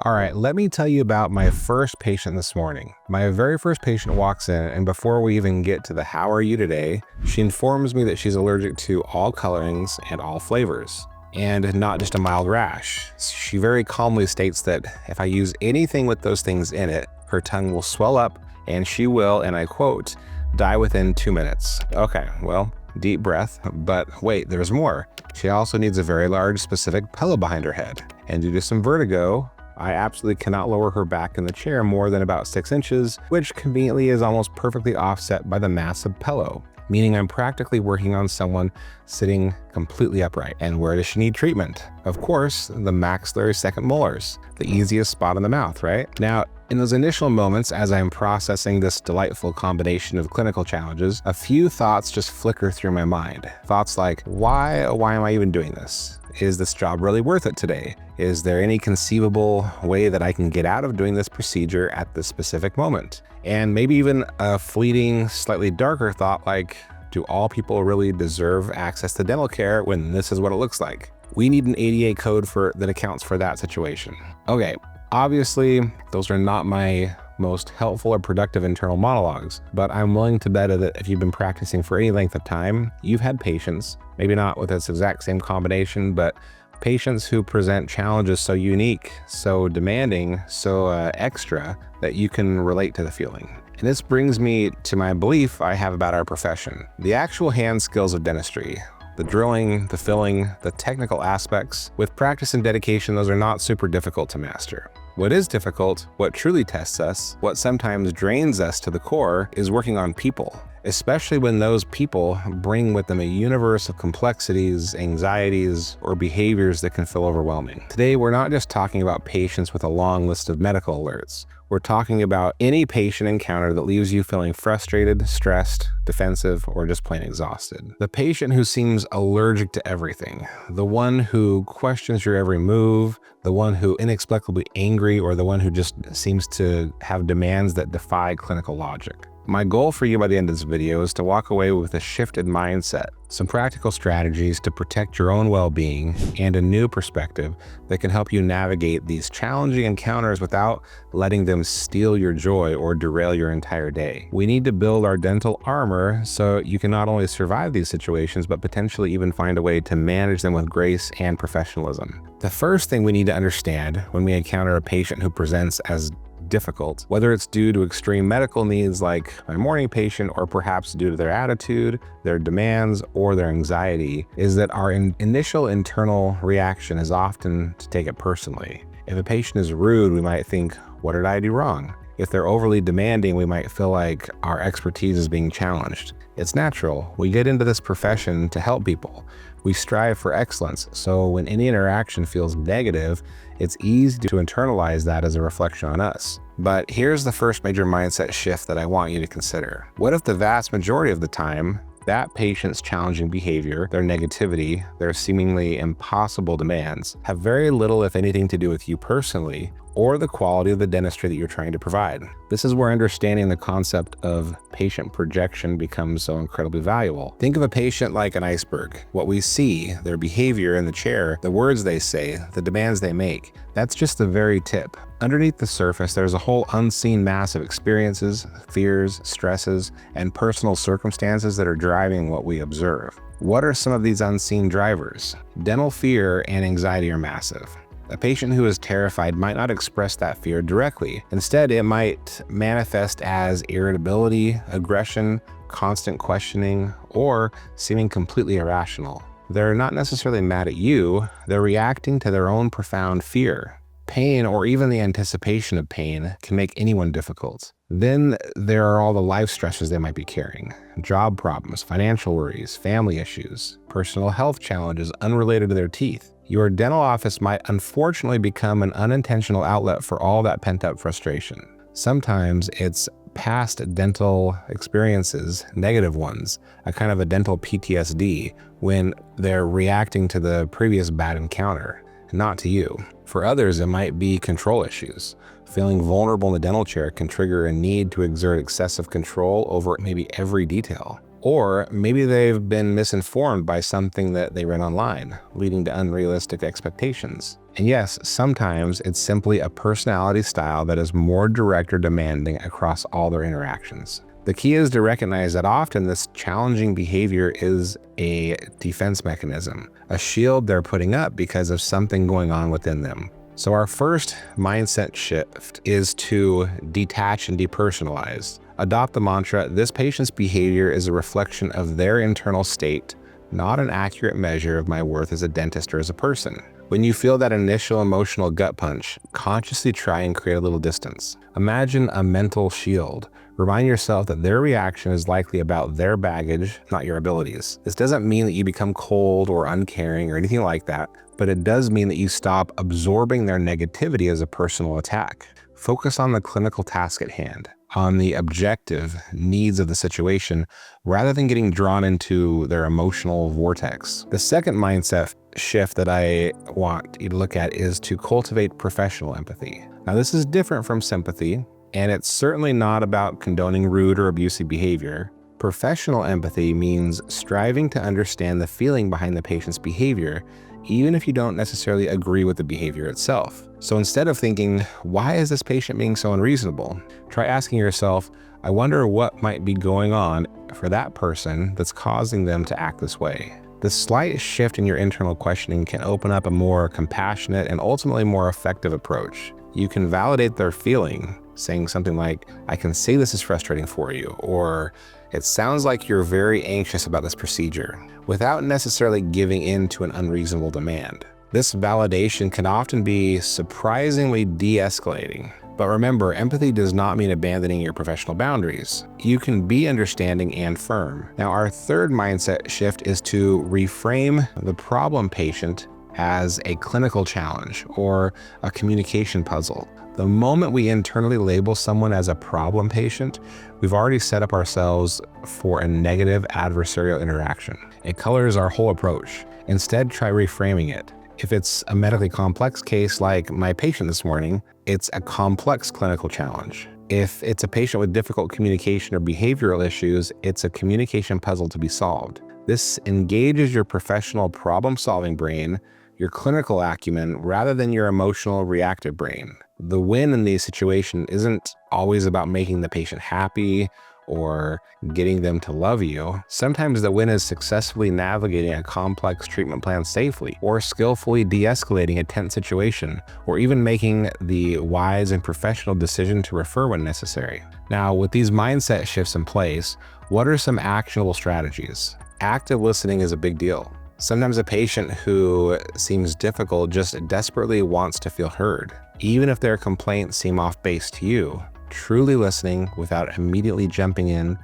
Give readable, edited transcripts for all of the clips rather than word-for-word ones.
All right, let me tell you about my first patient this morning. My very first patient walks in, and before we even get to the "how are you today," she informs me that she's allergic to all colorings and all flavors, and not just a mild rash. She very calmly states that if I use anything with those things in it, her tongue will swell up and she will, and I quote, "die within 2 minutes." Okay, well, deep breath, but wait, there's more. She also needs a very large specific pillow behind her head, and due to some vertigo, I absolutely cannot lower her back in the chair more than about 6 inches, which conveniently is almost perfectly offset by the massive pillow, meaning I'm practically working on someone sitting completely upright. And where does she need treatment? Of course, the maxillary second molars, the easiest spot in the mouth, right? Now, in those initial moments, as I'm processing this delightful combination of clinical challenges, a few thoughts just flicker through my mind. Thoughts like, why am I even doing this? Is this job really worth it today? Is there any conceivable way that I can get out of doing this procedure at this specific moment? And maybe even a fleeting, slightly darker thought like, do all people really deserve access to dental care when this is what it looks like? We need an ADA code that accounts for that situation. Okay, obviously, those are not my most helpful or productive internal monologues, but I'm willing to bet that if you've been practicing for any length of time, you've had patients, maybe not with this exact same combination, but patients who present challenges so unique, so demanding, so extra that you can relate to the feeling. And this brings me to my belief I have about our profession. The actual hand skills of dentistry, the drilling, the filling, the technical aspects, with practice and dedication, those are not super difficult to master. What is difficult, what truly tests us, what sometimes drains us to the core, is working on people, especially when those people bring with them a universe of complexities, anxieties, or behaviors that can feel overwhelming. Today, we're not just talking about patients with a long list of medical alerts. We're talking about any patient encounter that leaves you feeling frustrated, stressed, defensive, or just plain exhausted. The patient who seems allergic to everything, the one who questions your every move, the one who inexplicably angry, or the one who just seems to have demands that defy clinical logic. My goal for you by the end of this video is to walk away with a shifted mindset, some practical strategies to protect your own well-being, and a new perspective that can help you navigate these challenging encounters without letting them steal your joy or derail your entire day. We need to build our dental armor so you can not only survive these situations, but potentially even find a way to manage them with grace and professionalism. The first thing we need to understand when we encounter a patient who presents as difficult, whether it's due to extreme medical needs like my morning patient, or perhaps due to their attitude, their demands, or their anxiety, is that our initial internal reaction is often to take it personally. If a patient is rude, we might think, what did I do wrong? If they're overly demanding, we might feel like our expertise is being challenged. It's natural. We get into this profession to help people. We strive for excellence, so when any interaction feels negative, it's easy to internalize that as a reflection on us. But here's the first major mindset shift that I want you to consider. What if the vast majority of the time, that patient's challenging behavior, their negativity, their seemingly impossible demands, have very little, if anything, to do with you personally, or the quality of the dentistry that you're trying to provide? This is where understanding the concept of patient projection becomes so incredibly valuable. Think of a patient like an iceberg. What we see, their behavior in the chair, the words they say, the demands they make, that's just the very tip. Underneath the surface, there's a whole unseen mass of experiences, fears, stresses, and personal circumstances that are driving what we observe. What are some of these unseen drivers? Dental fear and anxiety are massive. A patient who is terrified might not express that fear directly. Instead, it might manifest as irritability, aggression, constant questioning, or seeming completely irrational. They're not necessarily mad at you, they're reacting to their own profound fear. Pain, or even the anticipation of pain, can make anyone difficult. Then there are all the life stresses they might be carrying. Job problems, financial worries, family issues, personal health challenges unrelated to their teeth. Your dental office might unfortunately become an unintentional outlet for all that pent-up frustration. Sometimes it's past dental experiences, negative ones, a kind of a dental PTSD, when they're reacting to the previous bad encounter, not to you. For others, it might be control issues. Feeling vulnerable in the dental chair can trigger a need to exert excessive control over maybe every detail. Or maybe they've been misinformed by something that they read online, leading to unrealistic expectations. And yes, sometimes it's simply a personality style that is more direct or demanding across all their interactions. The key is to recognize that often this challenging behavior is a defense mechanism, a shield they're putting up because of something going on within them. So our first mindset shift is to detach and depersonalize. Adopt the mantra, this patient's behavior is a reflection of their internal state, not an accurate measure of my worth as a dentist or as a person. When you feel that initial emotional gut punch, consciously try and create a little distance. Imagine a mental shield. Remind yourself that their reaction is likely about their baggage, not your abilities. This doesn't mean that you become cold or uncaring or anything like that, but it does mean that you stop absorbing their negativity as a personal attack. Focus on the clinical task at hand, on the objective needs of the situation, rather than getting drawn into their emotional vortex. The second mindset shift that I want you to look at is to cultivate professional empathy. Now, this is different from sympathy, and it's certainly not about condoning rude or abusive behavior. Professional empathy means striving to understand the feeling behind the patient's behavior, even if you don't necessarily agree with the behavior itself. So instead of thinking, why is this patient being so unreasonable? Try asking yourself, I wonder what might be going on for that person that's causing them to act this way. This slight shift in your internal questioning can open up a more compassionate and ultimately more effective approach. You can validate their feeling, saying something like, I can see this is frustrating for you, or it sounds like you're very anxious about this procedure, without necessarily giving in to an unreasonable demand. This validation can often be surprisingly de-escalating. But remember, empathy does not mean abandoning your professional boundaries. You can be understanding and firm. Now, our third mindset shift is to reframe the problem patient as a clinical challenge or a communication puzzle. The moment we internally label someone as a problem patient, we've already set up ourselves for a negative adversarial interaction. It colors our whole approach. Instead, try reframing it. If it's a medically complex case like my patient this morning, it's a complex clinical challenge. If it's a patient with difficult communication or behavioral issues, it's a communication puzzle to be solved. This engages your professional problem-solving brain, your clinical acumen, rather than your emotional reactive brain. The win in these situations isn't always about making the patient happy or getting them to love you. Sometimes the win is successfully navigating a complex treatment plan safely, or skillfully de-escalating a tense situation, or even making the wise and professional decision to refer when necessary. Now, with these mindset shifts in place, what are some actionable strategies? Active listening is a big deal. Sometimes a patient who seems difficult just desperately wants to feel heard. Even if their complaints seem off base to you, truly listening without immediately jumping in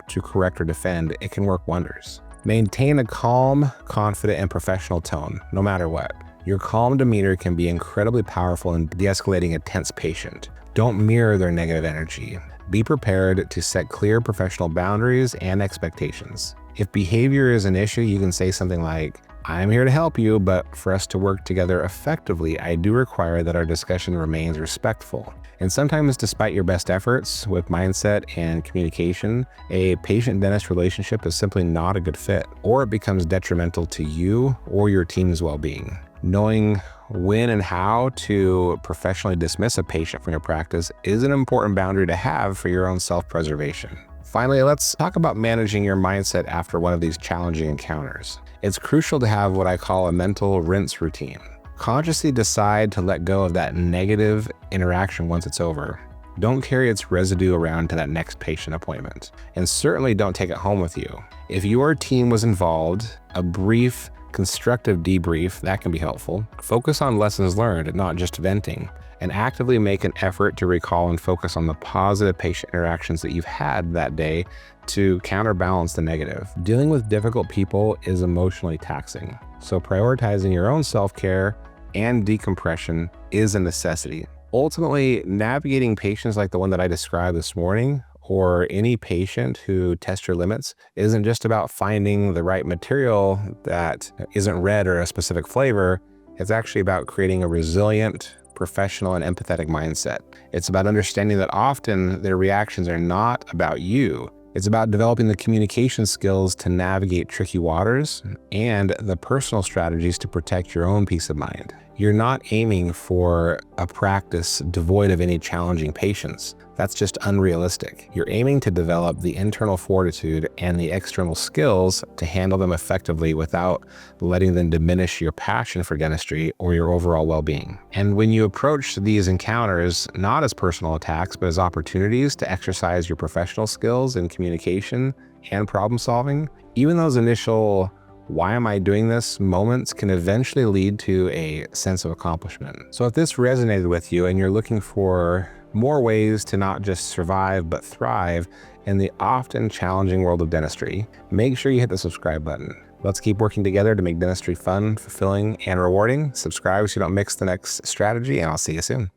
to correct or defend, it can work wonders. Maintain a calm, confident, and professional tone, no matter what. Your calm demeanor can be incredibly powerful in de-escalating a tense patient. Don't mirror their negative energy. Be prepared to set clear professional boundaries and expectations. If behavior is an issue, you can say something like, I'm here to help you, but for us to work together effectively, I do require that our discussion remains respectful. And sometimes, despite your best efforts with mindset and communication, a patient-dentist relationship is simply not a good fit, or it becomes detrimental to you or your team's well-being. Knowing when and how to professionally dismiss a patient from your practice is an important boundary to have for your own self-preservation. Finally, let's talk about managing your mindset after one of these challenging encounters. It's crucial to have what I call a mental rinse routine. Consciously decide to let go of that negative interaction once it's over. Don't carry its residue around to that next patient appointment. And certainly don't take it home with you. If your team was involved, a brief, constructive debrief, that can be helpful. Focus on lessons learned, not just venting. And actively make an effort to recall and focus on the positive patient interactions that you've had that day to counterbalance the negative. Dealing with difficult people is emotionally taxing, so prioritizing your own self-care and decompression is a necessity. Ultimately, navigating patients like the one that I described this morning, or any patient who tests your limits, isn't just about finding the right material that isn't red or a specific flavor. It's actually about creating a resilient, professional, and empathetic mindset. It's about understanding that often their reactions are not about you. It's about developing the communication skills to navigate tricky waters and the personal strategies to protect your own peace of mind. You're not aiming for a practice devoid of any challenging patients. That's just unrealistic. You're aiming to develop the internal fortitude and the external skills to handle them effectively without letting them diminish your passion for dentistry or your overall well-being. And when you approach these encounters not as personal attacks, but as opportunities to exercise your professional skills in communication and problem solving, even those initial "why am I doing this" moments can eventually lead to a sense of accomplishment. So if this resonated with you and you're looking for more ways to not just survive but thrive in the often challenging world of dentistry, make sure you hit the subscribe button. Let's keep working together to make dentistry fun, fulfilling, and rewarding. Subscribe so you don't miss the next strategy, and I'll see you soon.